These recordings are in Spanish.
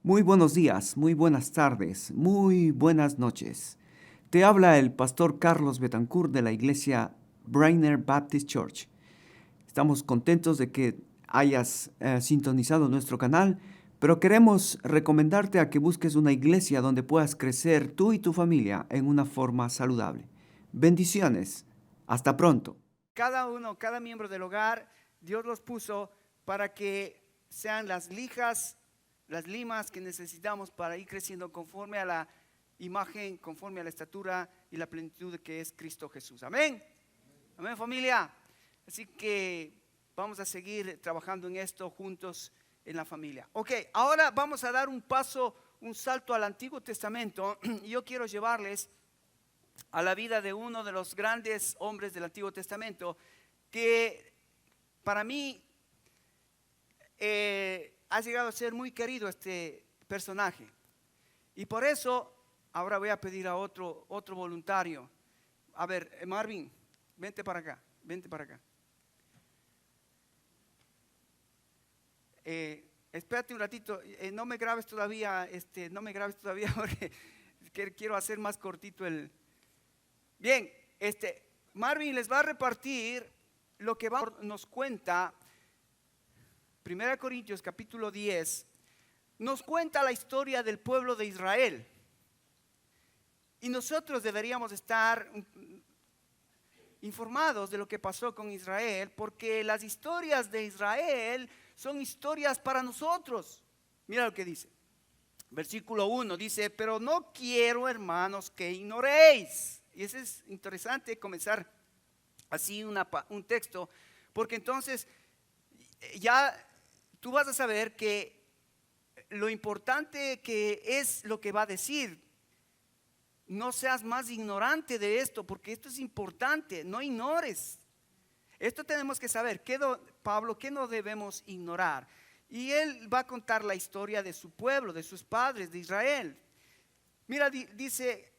Muy buenos días, muy buenas tardes, muy buenas noches. Te habla el pastor Carlos Betancourt de la iglesia Brainer Baptist Church. Estamos contentos de que hayas sintonizado nuestro canal, pero queremos recomendarte a que busques una iglesia donde puedas crecer tú y tu familia en una forma saludable. Bendiciones. Hasta pronto. Cada miembro del hogar, Dios los puso para que sean las lijas, las limas que necesitamos para ir creciendo conforme a la imagen, conforme a la estatura y la plenitud que es Cristo Jesús. Amén. Amén, familia. Así que vamos a seguir trabajando en esto juntos en la familia. Ok, ahora vamos a dar un paso, un salto al Antiguo Testamento. Y yo quiero llevarles a la vida de uno de los grandes hombres del Antiguo Testamento, que para mí ha llegado a ser muy querido este personaje. Y por eso ahora voy a pedir a otro voluntario. A ver, Marvin, vente para acá, vente para acá. Espérate un ratito, no me grabes todavía, porque quiero hacer más cortito el... Bien, Marvin les va a repartir lo que nos cuenta 1 Corintios capítulo 10, nos cuenta la historia del pueblo de Israel. Y nosotros deberíamos estar informados de lo que pasó con Israel, porque las historias de Israel son historias para nosotros. Mira lo que dice. Versículo 1 dice: pero no quiero, hermanos, que ignoréis. Y eso es interesante comenzar así un texto, porque entonces ya tú vas a saber que lo importante que es lo que va a decir. No seas más ignorante de esto, porque esto es importante, no ignores. Esto tenemos que saber, Pablo, ¿qué no debemos ignorar? Y él va a contar la historia de su pueblo, de sus padres, de Israel. Mira, dice,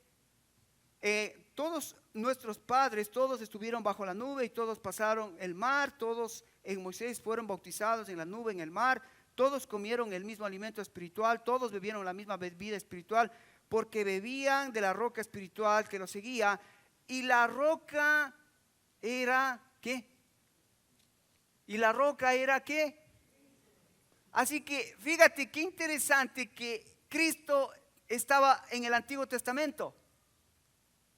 todos nuestros padres, todos estuvieron bajo la nube y todos pasaron el mar, todos en Moisés fueron bautizados en la nube, en el mar, todos comieron el mismo alimento espiritual, todos bebieron la misma bebida espiritual, porque bebían de la roca espiritual que los seguía, y la roca era ¿qué? ¿Y la roca era qué? Así que fíjate qué interesante que Cristo estaba en el Antiguo Testamento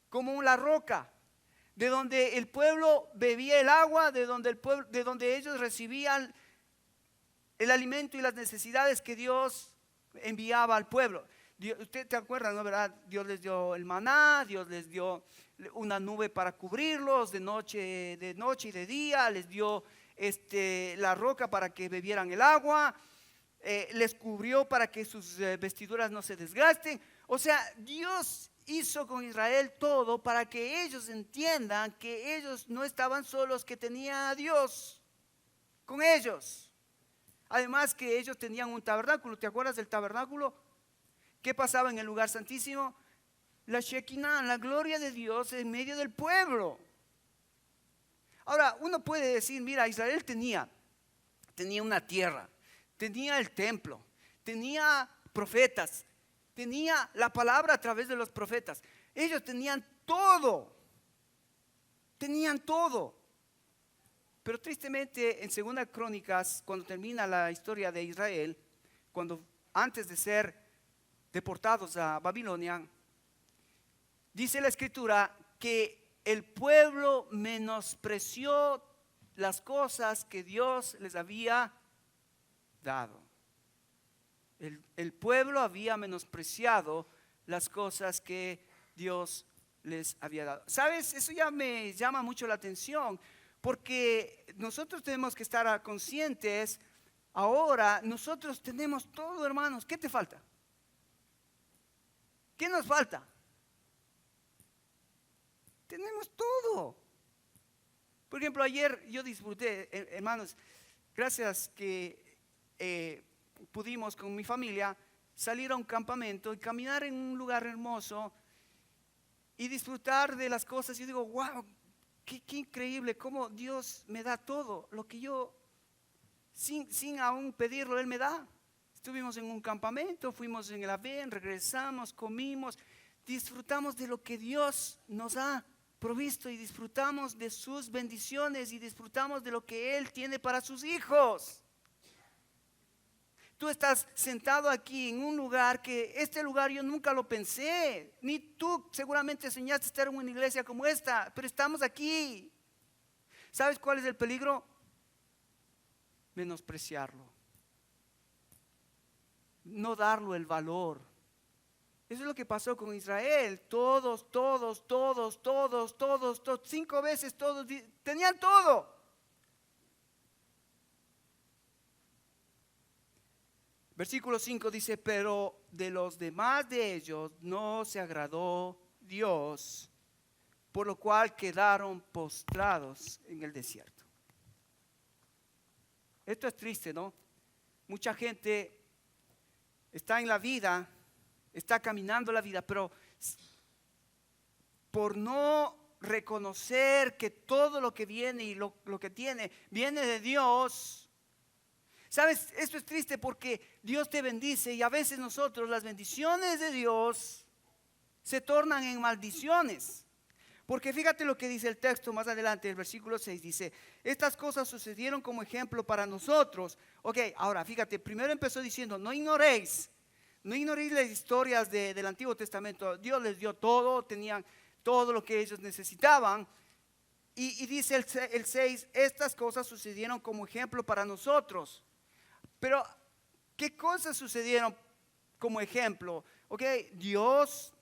como una roca, de donde el pueblo bebía el agua, de donde ellos recibían el alimento y las necesidades que Dios enviaba al pueblo. Usted te acuerda, ¿no? ¿Verdad? Dios les dio el maná, Dios les dio una nube para cubrirlos de noche y de día, les dio la roca para que bebieran el agua, les cubrió para que sus vestiduras no se desgasten. O sea, Dios hizo con Israel todo para que ellos entiendan que ellos no estaban solos, que tenía a Dios con ellos. Además que ellos tenían un tabernáculo. ¿Te acuerdas del tabernáculo? ¿Qué pasaba en el lugar santísimo? La Shekinah, la gloria de Dios en medio del pueblo. Ahora, uno puede decir, mira, Israel tenía una tierra, tenía el templo, tenía profetas, tenía la palabra a través de los profetas. Ellos tenían todo. Pero tristemente en 2 Crónicas, cuando termina la historia de Israel, antes de ser deportados a Babilonia, dice la escritura que el pueblo menospreció las cosas que Dios les había dado. El pueblo había menospreciado las cosas que Dios les había dado. ¿Sabes? Eso ya me llama mucho la atención, porque nosotros tenemos que estar conscientes. Ahora nosotros tenemos todo, hermanos. ¿Qué te falta? ¿Qué nos falta? Tenemos todo. Por ejemplo, ayer yo disfruté, hermanos, gracias que pudimos con mi familia salir a un campamento y caminar en un lugar hermoso y disfrutar de las cosas. Yo digo, wow, qué increíble cómo Dios me da todo lo que yo sin aún pedirlo, Él me da. Estuvimos en un campamento, fuimos en el avión, regresamos, comimos, disfrutamos de lo que Dios nos ha provisto y disfrutamos de sus bendiciones y disfrutamos de lo que Él tiene para sus hijos. Tú estás sentado aquí en un lugar que este lugar yo nunca lo pensé, ni tú seguramente soñaste estar en una iglesia como esta, pero estamos aquí. ¿Sabes cuál es el peligro? Menospreciarlo, no darlo el valor. Eso es lo que pasó con Israel. Todos, 5 veces todos tenían todo. Versículo 5 dice, pero de los demás de ellos no se agradó Dios, por lo cual quedaron postrados en el desierto. Esto es triste, ¿no? Mucha gente está en la vida, está caminando la vida, pero por no reconocer que todo lo que viene y lo que tiene viene de Dios. ¿Sabes? Esto es triste porque Dios te bendice y a veces nosotros las bendiciones de Dios se tornan en maldiciones. Porque fíjate lo que dice el texto más adelante, el versículo 6 dice, estas cosas sucedieron como ejemplo para nosotros. Ok, ahora fíjate, primero empezó diciendo, no ignoréis las historias del Antiguo Testamento. Dios les dio todo, tenían todo lo que ellos necesitaban. Y dice el 6, estas cosas sucedieron como ejemplo para nosotros. Pero, ¿qué cosas sucedieron como ejemplo? Ok, Dios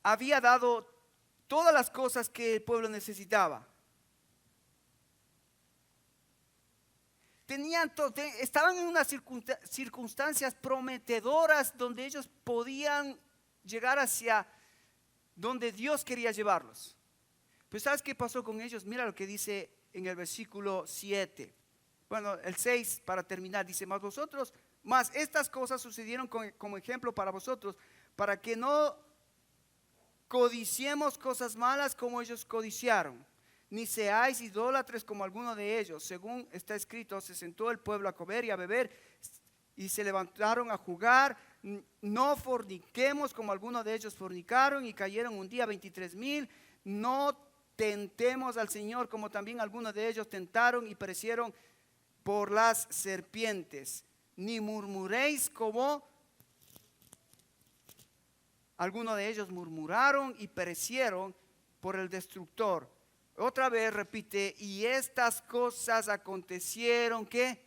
había dado todas las cosas que el pueblo necesitaba. Estaban en unas circunstancias prometedoras donde ellos podían llegar hacia donde Dios quería llevarlos. Pues ¿sabes qué pasó con ellos? Mira lo que dice en el versículo 7. Bueno, el 6 para terminar dice, mas estas cosas sucedieron como ejemplo para vosotros, para que no codiciemos cosas malas como ellos codiciaron, ni seáis idólatres como alguno de ellos. Según está escrito, se sentó el pueblo a comer y a beber y se levantaron a jugar. No forniquemos como algunos de ellos fornicaron y cayeron un día 23,000. No tentemos al Señor como también algunos de ellos tentaron y perecieron por las serpientes. Ni murmuréis como algunos de ellos murmuraron y perecieron por el destructor. Otra vez repite, y estas cosas acontecieron ¿qué?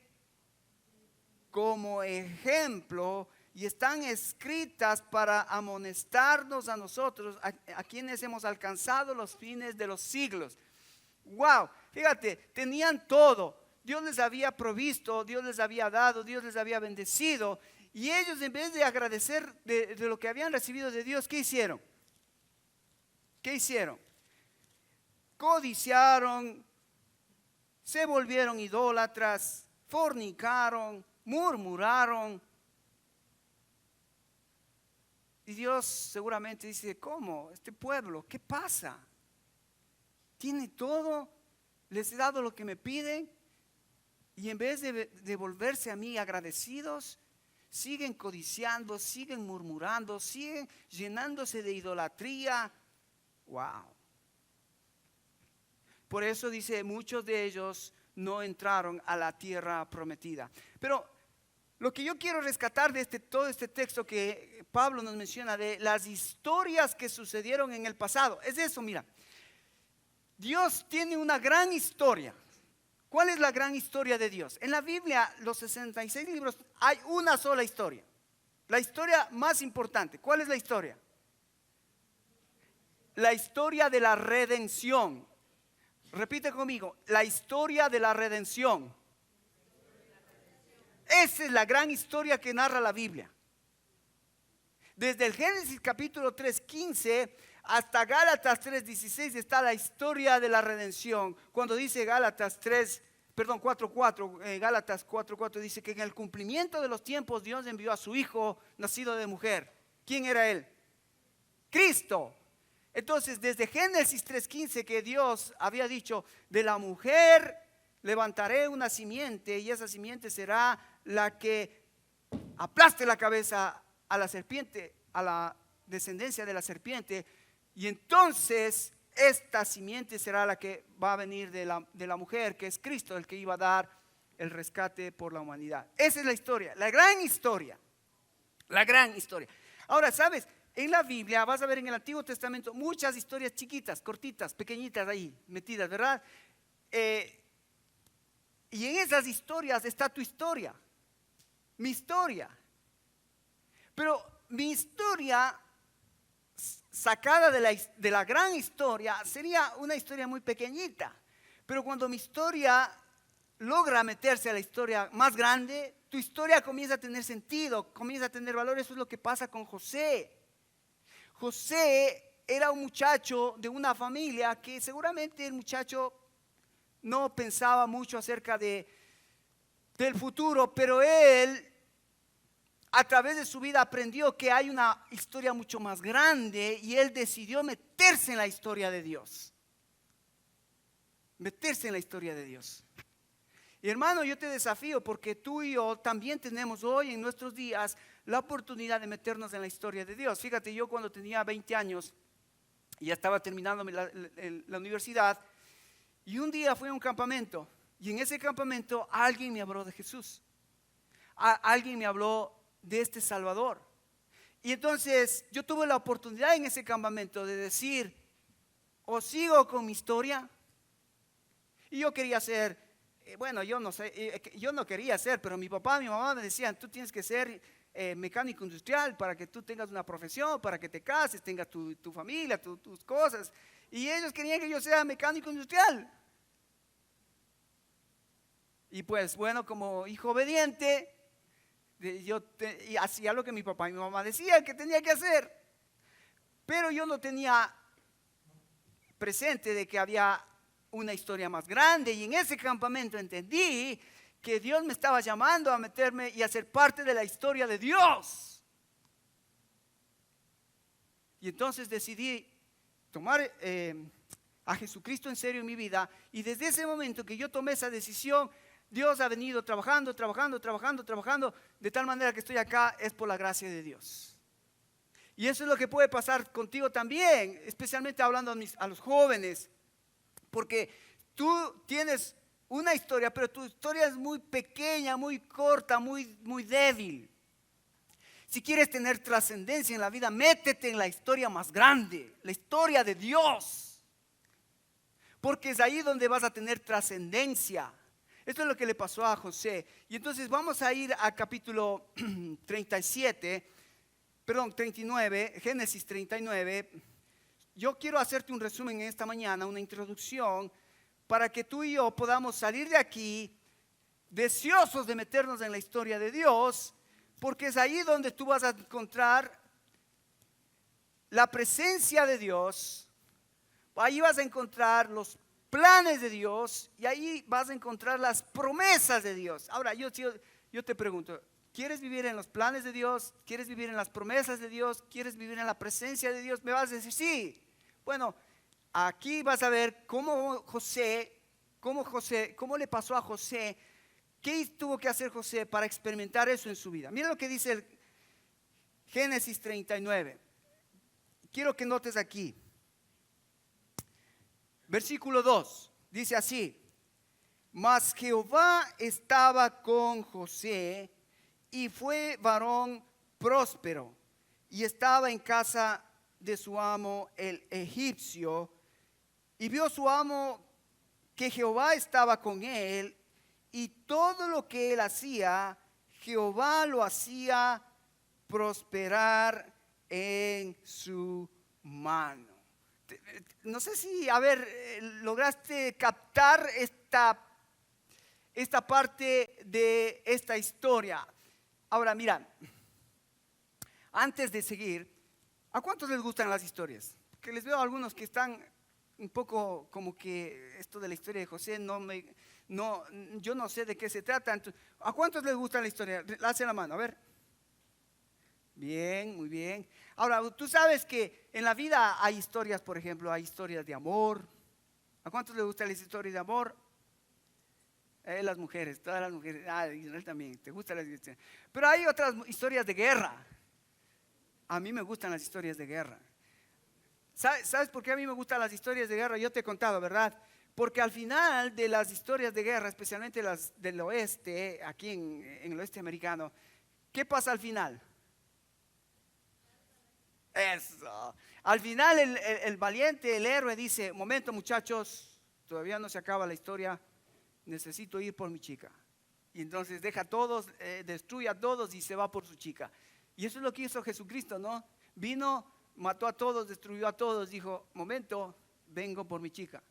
Como ejemplo, y están escritas para amonestarnos a nosotros, a quienes hemos alcanzado los fines de los siglos. Wow, fíjate, tenían todo. Dios les había provisto, Dios les había dado, Dios les había bendecido. Y ellos, en vez de agradecer de lo que habían recibido de Dios, ¿qué hicieron? ¿Qué hicieron? Codiciaron, se volvieron idólatras, fornicaron, murmuraron. Y Dios seguramente dice, ¿cómo? Este pueblo, ¿qué pasa? Tiene todo, les he dado lo que me piden. Y en vez de volverse a mí agradecidos, siguen codiciando, siguen murmurando, siguen llenándose de idolatría. Wow. Por eso dice, muchos de ellos no entraron a la tierra prometida. Pero lo que yo quiero rescatar de todo este texto que Pablo nos menciona, de las historias que sucedieron en el pasado, es eso, mira. Dios tiene una gran historia. ¿Cuál es la gran historia de Dios? En la Biblia, los 66 libros, hay una sola historia. La historia más importante. ¿Cuál es la historia? La historia de la redención. Repite conmigo, la historia de la redención. Esa es la gran historia que narra la Biblia. Desde el Génesis capítulo 3:15 hasta Gálatas 3:16 está la historia de la redención. Cuando dice Gálatas 4:4, Gálatas 4:4 dice que en el cumplimiento de los tiempos Dios envió a su Hijo nacido de mujer. ¿Quién era Él? Cristo. Entonces, desde Génesis 3:15 que Dios había dicho, de la mujer levantaré una simiente y esa simiente será la que aplaste la cabeza a la serpiente, a la descendencia de la serpiente, y entonces esta simiente será la que va a venir de la mujer, que es Cristo, el que iba a dar el rescate por la humanidad. Esa es la historia, la gran historia, la gran historia. Ahora, ¿sabes? En la Biblia vas a ver en el Antiguo Testamento muchas historias chiquitas, cortitas, pequeñitas ahí metidas, ¿verdad? Y en esas historias está tu historia, mi historia. Pero mi historia sacada de la gran historia sería una historia muy pequeñita. Pero cuando mi historia logra meterse a la historia más grande, tu historia comienza a tener sentido, comienza a tener valor. Eso es lo que pasa con José. José era un muchacho de una familia que seguramente el muchacho no pensaba mucho acerca del futuro, pero él a través de su vida aprendió que hay una historia mucho más grande y él decidió meterse en la historia de Dios. Meterse en la historia de Dios. Y hermano, yo te desafío porque tú y yo también tenemos hoy en nuestros días la oportunidad de meternos en la historia de Dios. Fíjate, yo cuando tenía 20 años, ya estaba terminando la universidad, y un día fui a un campamento, y en ese campamento alguien me habló de Jesús. Alguien me habló de este Salvador. Y entonces yo tuve la oportunidad en ese campamento de decir, o sigo con mi historia. Y yo quería ser, bueno, yo no sé, yo no quería ser, pero mi papá y mi mamá me decían, tú tienes que ser mecánico industrial para que tú tengas una profesión, para que te cases, tengas tu familia, tus cosas. Y ellos querían que yo sea mecánico industrial. Y pues bueno, como hijo obediente, y hacía lo que mi papá y mi mamá decían que tenía que hacer. Pero yo no tenía presente de que había una historia más grande, y en ese campamento entendí que Dios me estaba llamando a meterme y a ser parte de la historia de Dios. Y entonces decidí tomar a Jesucristo en serio en mi vida, y desde ese momento que yo tomé esa decisión, Dios ha venido trabajando, de tal manera que estoy acá, es por la gracia de Dios. Y eso es lo que puede pasar contigo también, especialmente hablando a los jóvenes, porque tú tienes una historia, pero tu historia es muy pequeña, muy corta, muy débil. Si quieres tener trascendencia en la vida, métete en la historia más grande, la historia de Dios, porque es ahí donde vas a tener trascendencia. Esto es lo que le pasó a José. Y entonces vamos a ir a capítulo 39, Génesis 39. Yo quiero hacerte un resumen en esta mañana, una introducción, para que tú y yo podamos salir de aquí deseosos de meternos en la historia de Dios, porque es ahí donde tú vas a encontrar la presencia de Dios, ahí vas a encontrar los planes de Dios, y ahí vas a encontrar las promesas de Dios. Ahora yo te pregunto, ¿quieres vivir en los planes de Dios? ¿Quieres vivir en las promesas de Dios? ¿Quieres vivir en la presencia de Dios? Me vas a decir sí. Bueno, aquí vas a ver cómo le pasó a José, qué tuvo que hacer José para experimentar eso en su vida. Mira lo que dice el Génesis 39. Quiero que notes aquí. Versículo 2, dice así: mas Jehová estaba con José, y fue varón próspero, y estaba en casa de su amo el egipcio, y vio su amo que Jehová estaba con él, y todo lo que él hacía, Jehová lo hacía prosperar en su mano. No sé si, lograste captar esta parte de esta historia. Ahora, mira, antes de seguir, ¿a cuántos les gustan las historias? Que les veo a algunos que están un poco como que esto de la historia de José, yo no sé de qué se trata. Entonces, ¿a cuántos les gusta la historia? Alcen la mano, a ver. Bien, muy bien. Ahora, tú sabes que en la vida hay historias, por ejemplo, hay historias de amor. ¿A cuántos les gustan las historias de amor? Las mujeres, todas las mujeres. Israel también, te gustan las historias. Pero hay otras historias de guerra. A mí me gustan las historias de guerra. ¿Sabes por qué a mí me gustan las historias de guerra? Yo te he contado, ¿verdad? Porque al final de las historias de guerra, especialmente las del oeste, aquí en el oeste americano, ¿qué pasa al final? Eso. Al final el valiente, el héroe dice, momento muchachos, todavía no se acaba la historia, necesito ir por mi chica. Y entonces deja a todos, destruye a todos y se va por su chica. Y eso es lo que hizo Jesucristo, ¿no? Vino, mató a todos, destruyó a todos, dijo, momento, vengo por mi chica.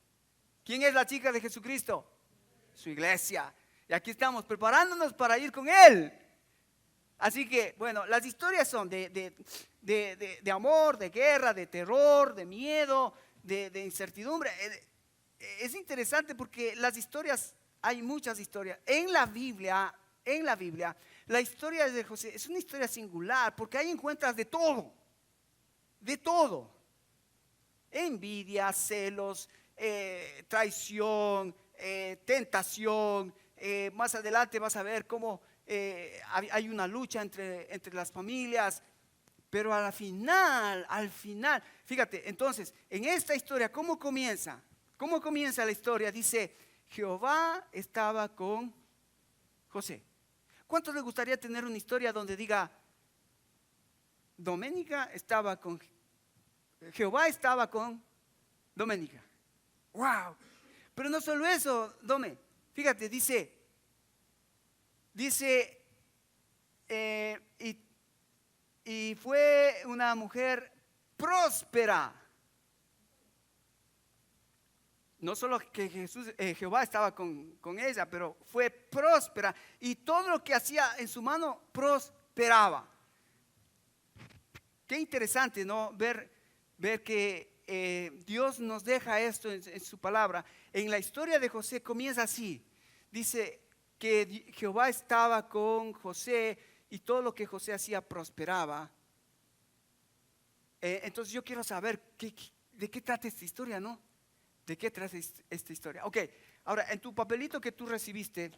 ¿Quién es la chica de Jesucristo? Su iglesia. Y aquí estamos preparándonos para ir con Él. Así que, bueno, las historias son de amor, de guerra, de terror, de miedo, de incertidumbre. Es interesante porque las historias, hay muchas historias. En la Biblia, la historia de José es una historia singular porque ahí encuentras de todo. De todo. Envidia, celos, traición, tentación. Más adelante vas a ver cómo hay una lucha entre las familias, pero al final, fíjate, entonces, en esta historia, ¿cómo comienza? ¿Cómo comienza la historia? Dice, Jehová estaba con José. ¿Cuántos les gustaría tener una historia donde diga, Doménica estaba con, Jehová estaba con Doménica? ¡Wow! Pero no solo eso, fíjate, dice, y fue una mujer próspera. No solo que Jehová estaba con ella, pero fue próspera. Y todo lo que hacía en su mano prosperaba. Qué interesante, ¿no? Ver que Dios nos deja esto en su palabra. En la historia de José comienza así. Dice que Jehová estaba con José y todo lo que José hacía prosperaba. Entonces yo quiero saber de qué trata esta historia, ¿no? ¿De qué trata esta historia? Ok, ahora en tu papelito que tú recibiste,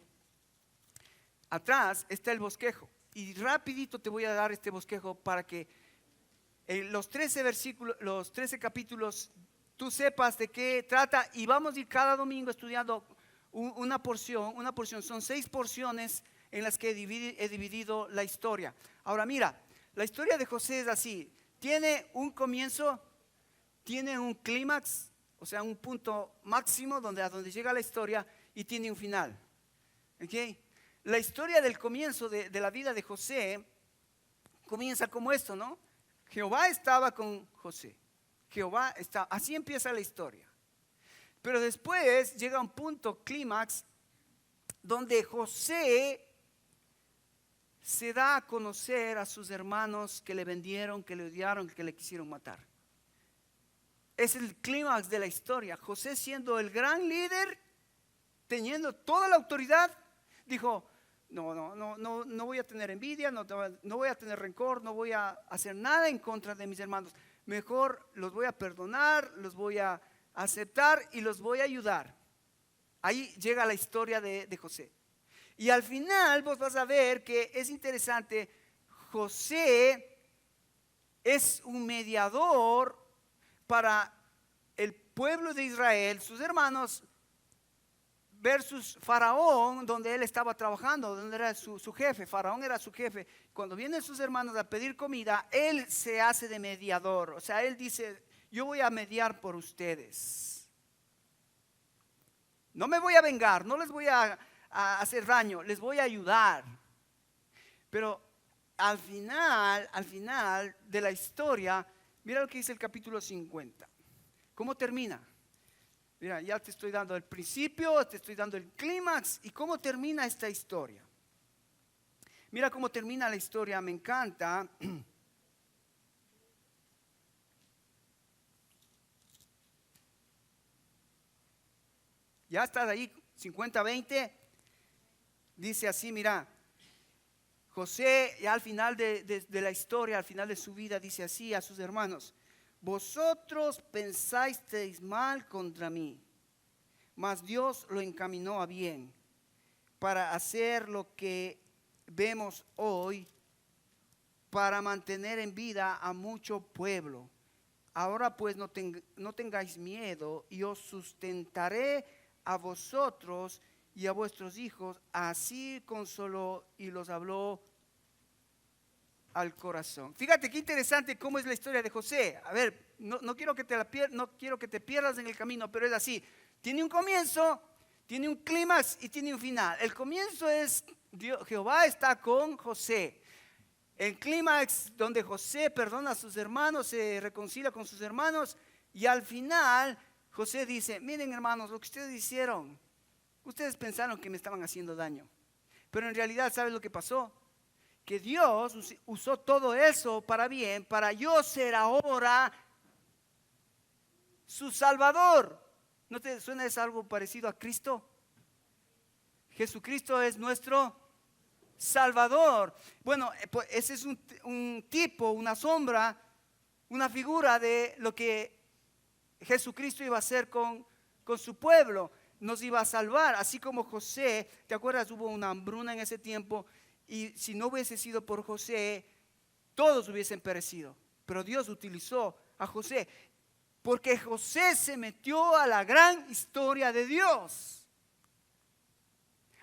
atrás está el bosquejo. Y rapidito te voy a dar este bosquejo para que los 13 versículos, los 13 capítulos, tú sepas de qué trata. Y vamos a ir cada domingo estudiando una porción, son 6 porciones en las que he dividido la historia. Ahora mira, la historia de José es así, tiene un comienzo, tiene un clímax, o sea un punto máximo a donde llega la historia y tiene un final. ¿Okay? La historia del comienzo de la vida de José comienza como esto, ¿no? Jehová estaba con José, así empieza la historia. Pero después llega un punto clímax donde José se da a conocer a sus hermanos que le vendieron, que le odiaron, que le quisieron matar. Es el clímax de la historia. José, siendo el gran líder, teniendo toda la autoridad, dijo, no voy a tener envidia, no voy a tener rencor, no voy a hacer nada en contra de mis hermanos. Mejor los voy a perdonar, los voy a aceptar y los voy a ayudar. Ahí llega la historia de José. Y al final vos vas a ver que es interesante, José es un mediador para el pueblo de Israel, sus hermanos, versus Faraón, donde él estaba trabajando, donde era su jefe. Faraón era su jefe. Cuando vienen sus hermanos a pedir comida, él se hace de mediador. O sea, él dice, yo voy a mediar por ustedes. No me voy a vengar, no les voy a hacer daño, les voy a ayudar. Pero al final de la historia, mira lo que dice el capítulo 50. ¿Cómo termina? Mira, ya te estoy dando el principio, te estoy dando el clímax y cómo termina esta historia. Mira cómo termina la historia, me encanta. Ya estás ahí, 50-20. Dice así, mira, José ya al final de la historia, al final de su vida, dice así a sus hermanos: vosotros pensasteis mal contra mí, mas Dios lo encaminó a bien, para hacer lo que vemos hoy, para mantener en vida a mucho pueblo. Ahora pues no tengáis miedo, y os sustentaré a vosotros y a vuestros hijos. Así consoló y los habló al corazón. Fíjate qué interesante cómo es la historia de José. A ver, no quiero que te pierdas en el camino, pero es así. Tiene un comienzo, tiene un clímax y tiene un final. El comienzo es Jehová está con José. El clímax donde José perdona a sus hermanos, se reconcilia con sus hermanos, y al final José dice: miren, hermanos, lo que ustedes hicieron, ustedes pensaron que me estaban haciendo daño, pero en realidad, ¿saben lo que pasó? Que Dios usó todo eso para bien, para yo ser ahora su Salvador. ¿No te suena eso algo parecido a Cristo? Jesucristo es nuestro Salvador. Bueno, pues ese es un tipo, una sombra, una figura de lo que Jesucristo iba a hacer con su pueblo. Nos iba a salvar, así como José. ¿Te acuerdas? Hubo una hambruna en ese tiempo, y si no hubiese sido por José, todos hubiesen perecido. Pero Dios utilizó a José, porque José se metió a la gran historia de Dios.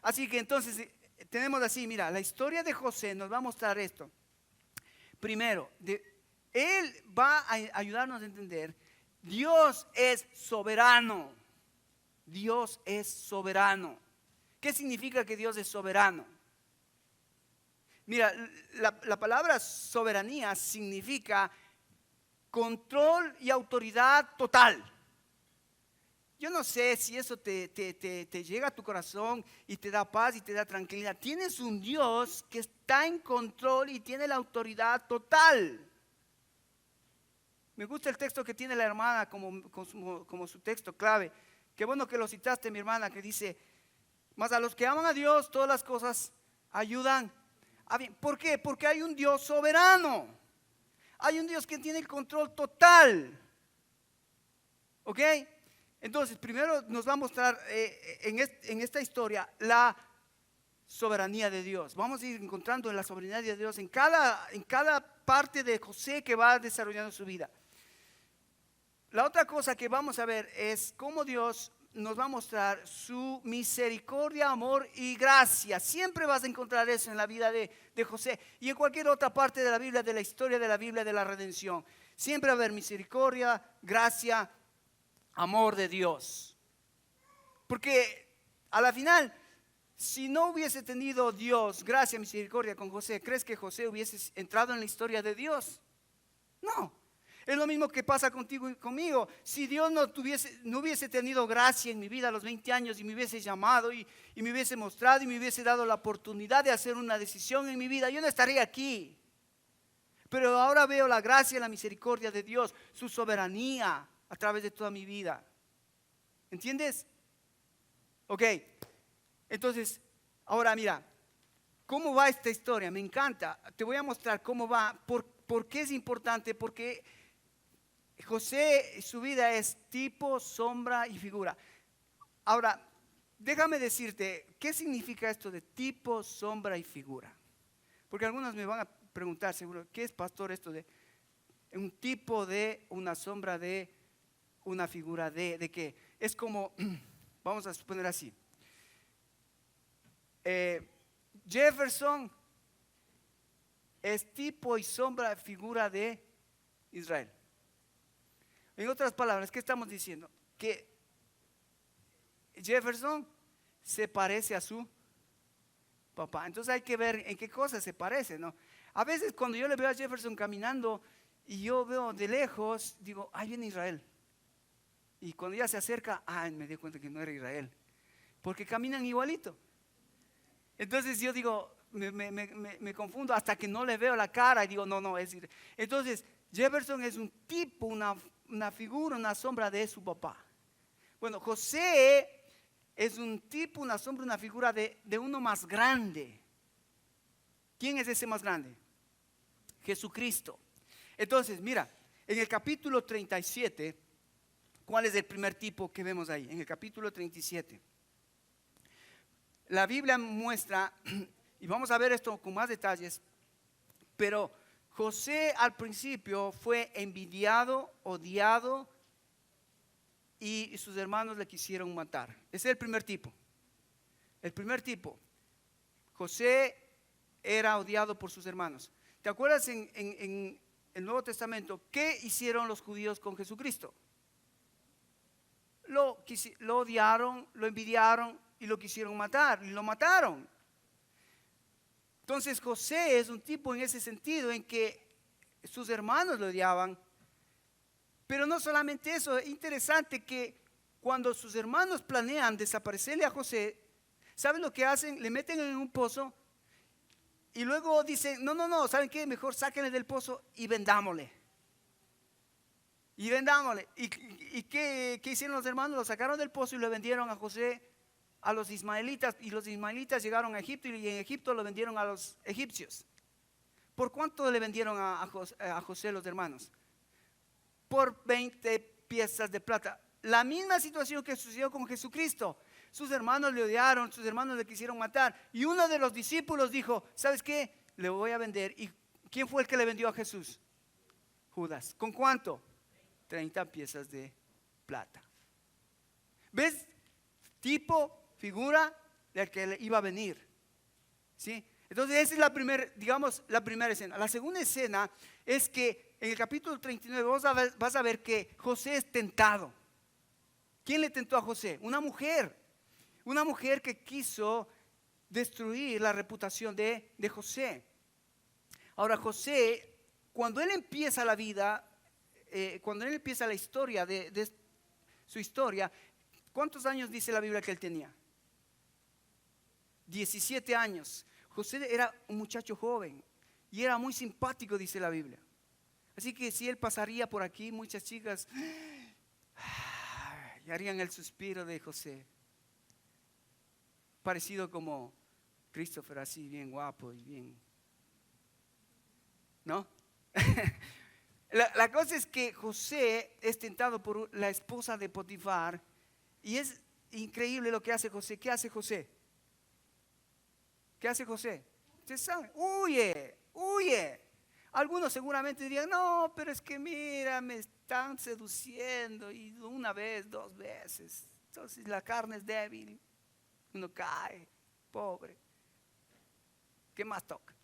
Así que entonces tenemos así, mira, la historia de José nos va a mostrar esto. Primero, él va a ayudarnos a entender: Dios es soberano. Dios es soberano. ¿Qué significa que Dios es soberano? Mira, la palabra soberanía significa control y autoridad total. Yo no sé si eso te llega a tu corazón y te da paz y te da tranquilidad. Tienes un Dios que está en control y tiene la autoridad total. Me gusta el texto que tiene la hermana como su texto clave. Qué bueno que lo citaste, mi hermana, que dice: mas a los que aman a Dios, todas las cosas ayudan a bien. ¿Por qué? Porque hay un Dios soberano. Hay un Dios que tiene el control total. ¿Ok? Entonces, primero nos va a mostrar en esta historia la soberanía de Dios. Vamos a ir encontrando la soberanía de Dios en cada parte de José que va desarrollando su vida. La otra cosa que vamos a ver es cómo Dios nos va a mostrar su misericordia, amor y gracia. Siempre vas a encontrar eso en la vida de José y en cualquier otra parte de la Biblia, de la historia de la Biblia, de la redención. Siempre va a haber misericordia, gracia, amor de Dios. Porque a la final, si no hubiese tenido Dios gracia, misericordia con José, ¿crees que José hubiese entrado en la historia de Dios? No. Es lo mismo que pasa contigo y conmigo. Si Dios no hubiese tenido gracia en mi vida a los 20 años y me hubiese llamado y me hubiese mostrado y me hubiese dado la oportunidad de hacer una decisión en mi vida, yo no estaría aquí. Pero ahora veo la gracia y la misericordia de Dios, su soberanía a través de toda mi vida. ¿Entiendes? Ok. Entonces, ahora mira, ¿cómo va esta historia? Me encanta. Te voy a mostrar cómo va, por qué es importante, porque José, su vida es tipo, sombra y figura. Ahora, déjame decirte, ¿qué significa esto de tipo, sombra y figura? Porque algunos me van a preguntar seguro, ¿qué es, pastor, esto de un tipo de, una sombra de, una figura de qué? Es como, vamos a suponer así. Jefferson es tipo y sombra, figura de Israel. En otras palabras, ¿qué estamos diciendo? Que Jefferson se parece a su papá. Entonces hay que ver en qué cosas se parece, ¿no? A veces cuando yo le veo a Jefferson caminando y yo veo de lejos, digo, ahí viene Israel. Y cuando ya se acerca, me di cuenta que no era Israel, porque caminan igualito. Entonces yo digo, me confundo hasta que no le veo la cara y digo, no, es Israel. Entonces Jefferson es un tipo, una figura, una sombra de su papá. Bueno, José es un tipo, una sombra, una figura de uno más grande. ¿Quién es ese más grande? Jesucristo. Entonces, mira, en el capítulo 37, ¿cuál es el primer tipo que vemos ahí? En el capítulo 37. la Biblia muestra, y vamos a ver esto con más detalles, pero José al principio fue envidiado, odiado, y sus hermanos le quisieron matar. Ese es el primer tipo. El primer tipo, José era odiado por sus hermanos. ¿Te acuerdas en el Nuevo Testamento qué hicieron los judíos con Jesucristo? Lo odiaron, lo envidiaron y lo quisieron matar, y lo mataron. Entonces José es un tipo en ese sentido, en que sus hermanos lo odiaban. Pero no solamente eso, es interesante que cuando sus hermanos planean desaparecerle a José, ¿saben lo que hacen? Le meten en un pozo y luego dicen, no, ¿saben qué? Mejor sáquenle del pozo y vendámosle. ¿Y qué hicieron los hermanos? Lo sacaron del pozo y lo vendieron a José a los ismaelitas. Y los ismaelitas llegaron a Egipto y en Egipto lo vendieron a los egipcios. ¿Por cuánto le vendieron a José los hermanos? Por 20 piezas de plata. La misma situación que sucedió con Jesucristo. Sus hermanos le odiaron, sus hermanos le quisieron matar. Y uno de los discípulos dijo, ¿sabes qué? Le voy a vender. ¿Y quién fue el que le vendió a Jesús? Judas. ¿Con cuánto? 30 piezas de plata. ¿Ves? Tipo, figura del que le iba a venir. ¿Sí? Entonces esa es la primera escena. La segunda escena es que en el capítulo 39 vas a ver que José es tentado. ¿Quién le tentó a José? Una mujer que quiso destruir la reputación de José. Ahora José, cuando él empieza la vida, cuando él empieza la historia de su historia, ¿cuántos años dice la Biblia que él tenía? 17 años. José era un muchacho joven y era muy simpático, dice la Biblia. Así que si él pasaría por aquí, muchas chicas y harían el suspiro de José. Parecido como Christopher, así bien guapo y bien, ¿no? La cosa es que José es tentado por la esposa de Potifar y es increíble lo que hace José. ¿Qué hace José? ¿Qué hace José? Ustedes saben, huye. Algunos seguramente dirían, no, pero es que mira, me están seduciendo y una vez, 2 veces. Entonces la carne es débil, uno cae, pobre. ¿Qué más toca?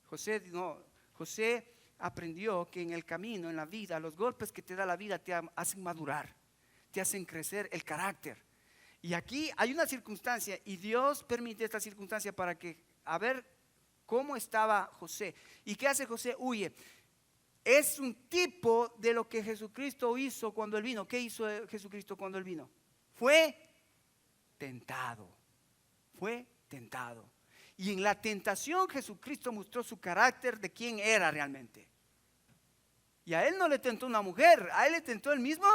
José aprendió que en el camino, en la vida, los golpes que te da la vida te hacen madurar, te hacen crecer el carácter. Y aquí hay una circunstancia y Dios permite esta circunstancia para que, a ver cómo estaba José. ¿Y qué hace José? Huye. Es un tipo de lo que Jesucristo hizo cuando él vino. ¿Qué hizo Jesucristo cuando él vino? Fue tentado. Y en la tentación Jesucristo mostró su carácter de quién era realmente. Y a él no le tentó una mujer, a él le tentó el mismo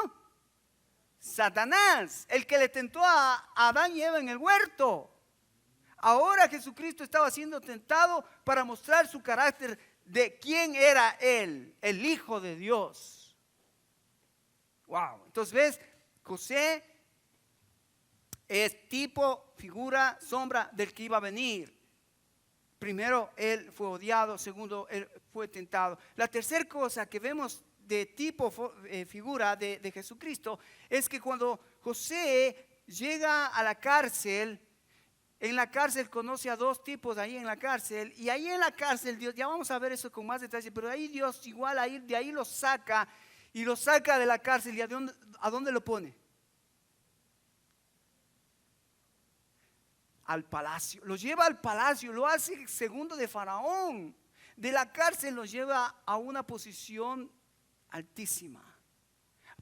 Satanás, el que le tentó a Adán y Eva en el huerto. Ahora Jesucristo estaba siendo tentado para mostrar su carácter de quién era él, el Hijo de Dios. Wow. Entonces ves, José es tipo, figura, sombra del que iba a venir. Primero, él fue odiado. Segundo, él fue tentado. La tercera cosa que vemos de tipo, figura de Jesucristo, es que cuando José llega a la cárcel, en la cárcel conoce a 2 tipos ahí en la cárcel, y ahí en la cárcel Dios, ya vamos a ver eso con más detalle, pero ahí Dios igual de ahí lo saca, y lo saca de la cárcel. ¿Y a dónde lo pone? Al palacio, lo lleva al palacio, lo hace segundo de Faraón. De la cárcel lo lleva a una posición altísima.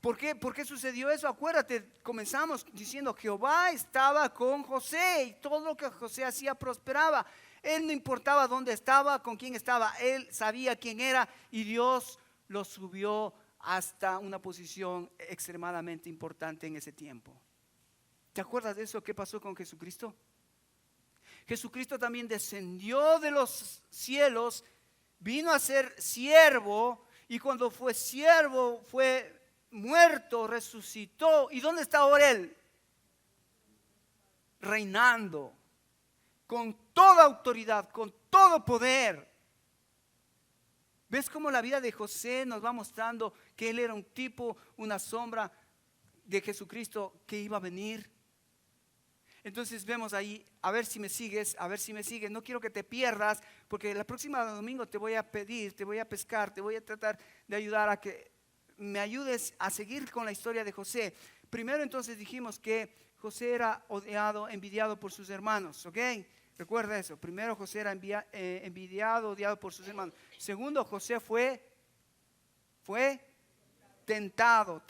¿Por qué sucedió eso? Acuérdate, comenzamos diciendo Jehová estaba con José y todo lo que José hacía prosperaba. Él no importaba dónde estaba, con quién estaba, él sabía quién era y Dios lo subió hasta una posición extremadamente importante en ese tiempo. ¿Te acuerdas de eso? ¿Qué pasó con Jesucristo? Jesucristo también descendió de los cielos, vino a ser siervo, y cuando fue siervo fue muerto, resucitó. ¿Y dónde está ahora él? Reinando. con toda autoridad, con todo poder. ¿Ves cómo la vida de José nos va mostrando que él era un tipo, una sombra de Jesucristo que iba a venir? Entonces vemos ahí, a ver si me sigues, no quiero que te pierdas, porque la próxima domingo te voy a pedir, te voy a pescar, te voy a tratar de ayudar a que me ayudes a seguir con la historia de José. Primero entonces dijimos que José era odiado, envidiado por sus hermanos, ¿ok? Recuerda eso. Primero José era envidiado, odiado por sus hermanos. Segundo, José fue tentado.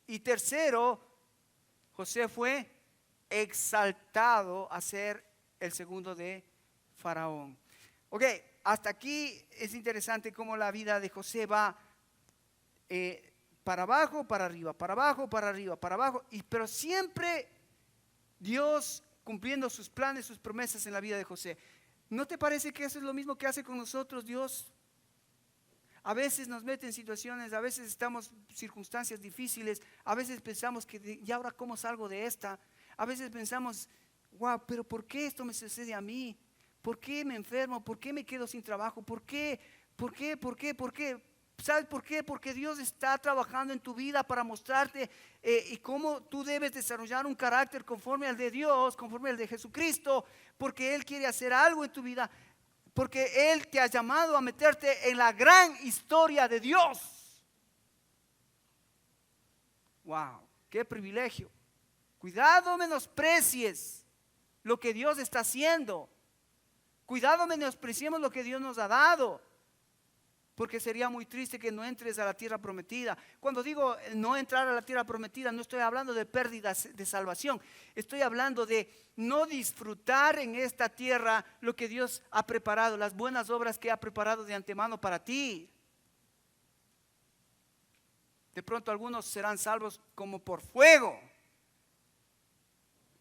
Y tercero, José fue exaltado a ser el segundo de Faraón. Ok, hasta aquí es interesante cómo la vida de José va para abajo, para arriba, para abajo, para arriba, para abajo, pero siempre Dios cumpliendo sus planes, sus promesas en la vida de José. ¿No te parece que eso es lo mismo que hace con nosotros Dios? A veces nos mete en situaciones, a veces estamos en circunstancias difíciles, a veces pensamos que ¿y ahora cómo salgo de esta? A veces pensamos, wow, pero ¿por qué esto me sucede a mí? ¿Por qué me enfermo? ¿Por qué me quedo sin trabajo? ¿Por qué? ¿Sabes por qué? Porque Dios está trabajando en tu vida para mostrarte y cómo tú debes desarrollar un carácter conforme al de Dios, conforme al de Jesucristo, porque Él quiere hacer algo en tu vida, porque Él te ha llamado a meterte en la gran historia de Dios. Wow, qué privilegio. Cuidado, menosprecies lo que Dios está haciendo. Cuidado, menospreciemos lo que Dios nos ha dado. Porque sería muy triste que no entres a la tierra prometida. Cuando digo no entrar a la tierra prometida, no estoy hablando de pérdidas de salvación. Estoy hablando de no disfrutar en esta tierra lo que Dios ha preparado, las buenas obras que ha preparado de antemano para ti. De pronto algunos serán salvos como por fuego.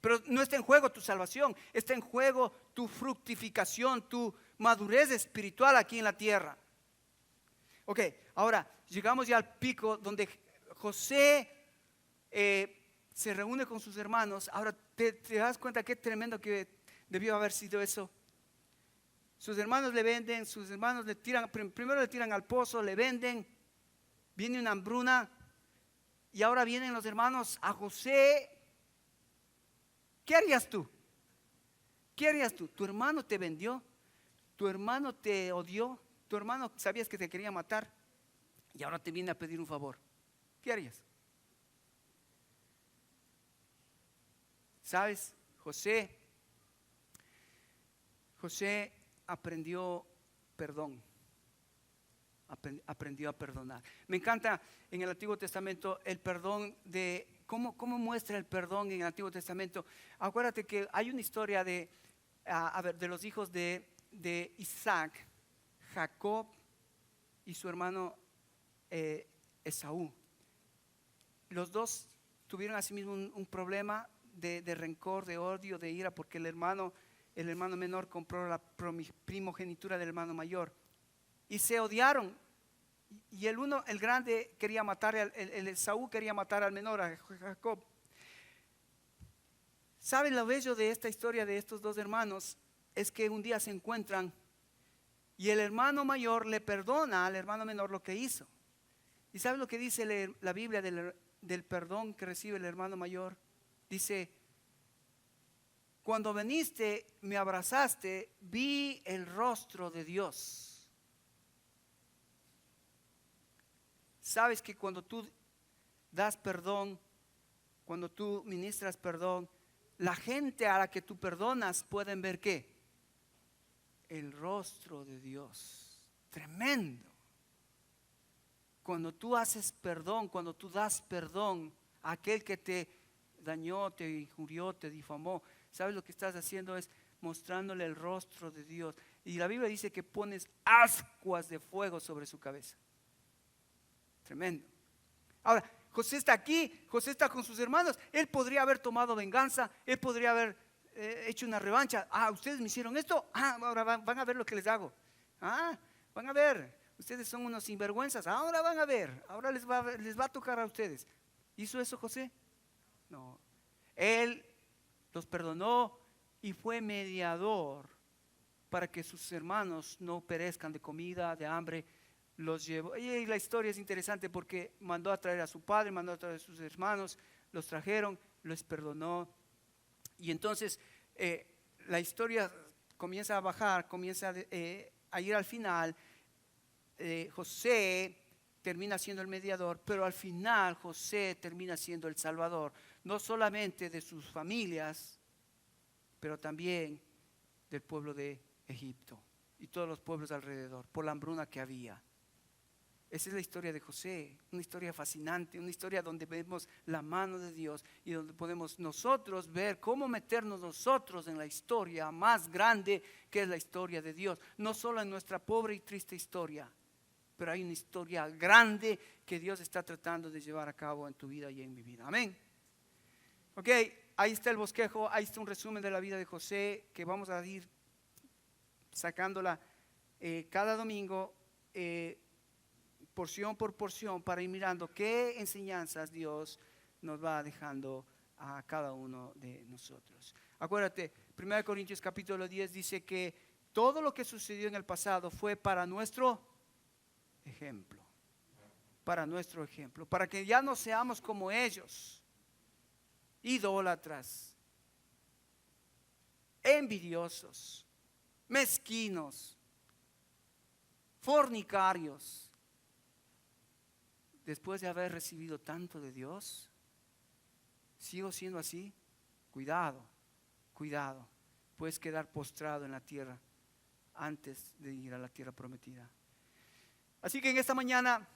Pero no está en juego tu salvación, está en juego tu fructificación, tu madurez espiritual aquí en la tierra. Ok, ahora llegamos ya al pico donde José se reúne con sus hermanos. Ahora te das cuenta qué tremendo que debió haber sido eso. Sus hermanos le venden, sus hermanos le tiran, primero le tiran al pozo, le venden, viene una hambruna y ahora vienen los hermanos a José. ¿Qué harías tú? ¿Qué harías tú? Tu hermano te vendió, tu hermano te odió. Tu hermano sabías que te quería matar y ahora te viene a pedir un favor. ¿Qué harías? ¿Sabes? José aprendió perdón. Aprendió a perdonar. Me encanta en el Antiguo Testamento el perdón de cómo muestra el perdón en el Antiguo Testamento. Acuérdate que hay una historia de los hijos de Isaac. Jacob y su hermano Esaú. Los dos tuvieron asimismo un problema de rencor, de odio, de ira, porque el hermano menor compró la primogenitura del hermano mayor y se odiaron. Y el grande quería matar, el Esaú quería matar al menor, a Jacob. ¿Saben lo bello de esta historia de estos dos hermanos? Es que un día se encuentran y el hermano mayor le perdona al hermano menor lo que hizo. ¿Y sabes lo que dice la Biblia del perdón que recibe el hermano mayor? Dice, cuando viniste, me abrazaste, vi el rostro de Dios. ¿Sabes que cuando tú das perdón, cuando tú ministras perdón, la gente a la que tú perdonas pueden ver qué? El rostro de Dios. Tremendo. Cuando tú haces perdón, cuando tú das perdón a aquel que te dañó, te injurió, te difamó, ¿sabes lo que estás haciendo? Es mostrándole el rostro de Dios. Y la Biblia dice que pones ascuas de fuego sobre su cabeza. Tremendo. Ahora, José está aquí, José está con sus hermanos. Él podría haber tomado venganza, él podría haber hecho una revancha. Ustedes me hicieron esto, ahora van a ver lo que les hago. Van a ver, ustedes son unos sinvergüenzas, ahora van a ver, ahora les va a tocar a ustedes. ¿Hizo eso José? No. Él los perdonó y fue mediador para que sus hermanos no perezcan de comida, de hambre. Los llevó. Y la historia es interesante porque mandó a traer a su padre, mandó a traer a sus hermanos, los trajeron, los perdonó. Y entonces la historia comienza a bajar, comienza a ir al final. José termina siendo el mediador, pero al final José termina siendo el salvador, no solamente de sus familias, pero también del pueblo de Egipto y todos los pueblos alrededor, por la hambruna que había. Esa es la historia de José, una historia fascinante, una historia donde vemos la mano de Dios y donde podemos nosotros ver cómo meternos nosotros en la historia más grande que es la historia de Dios. No solo en nuestra pobre y triste historia, pero hay una historia grande que Dios está tratando de llevar a cabo en tu vida y en mi vida. Amén. Ok, ahí está el bosquejo, ahí está un resumen de la vida de José que vamos a ir sacándola cada domingo. Porción por porción, para ir mirando qué enseñanzas Dios nos va dejando a cada uno de nosotros. Acuérdate, 1 Corintios capítulo 10 dice que todo lo que sucedió en el pasado fue para nuestro ejemplo, para que ya no seamos como ellos, idólatras, envidiosos, mezquinos, fornicarios. Después de haber recibido tanto de Dios, ¿sigo siendo así? Cuidado, cuidado. Puedes quedar postrado en la tierra antes de ir a la tierra prometida. Así que en esta mañana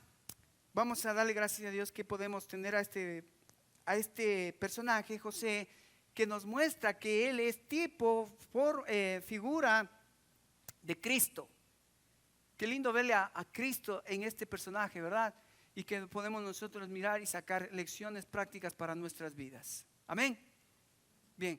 vamos a darle gracias a Dios que podemos tener a este personaje, José, que nos muestra que él es figura de Cristo. Qué lindo verle a Cristo en este personaje, ¿verdad? Y que podemos nosotros mirar y sacar lecciones prácticas para nuestras vidas. Amén. Bien.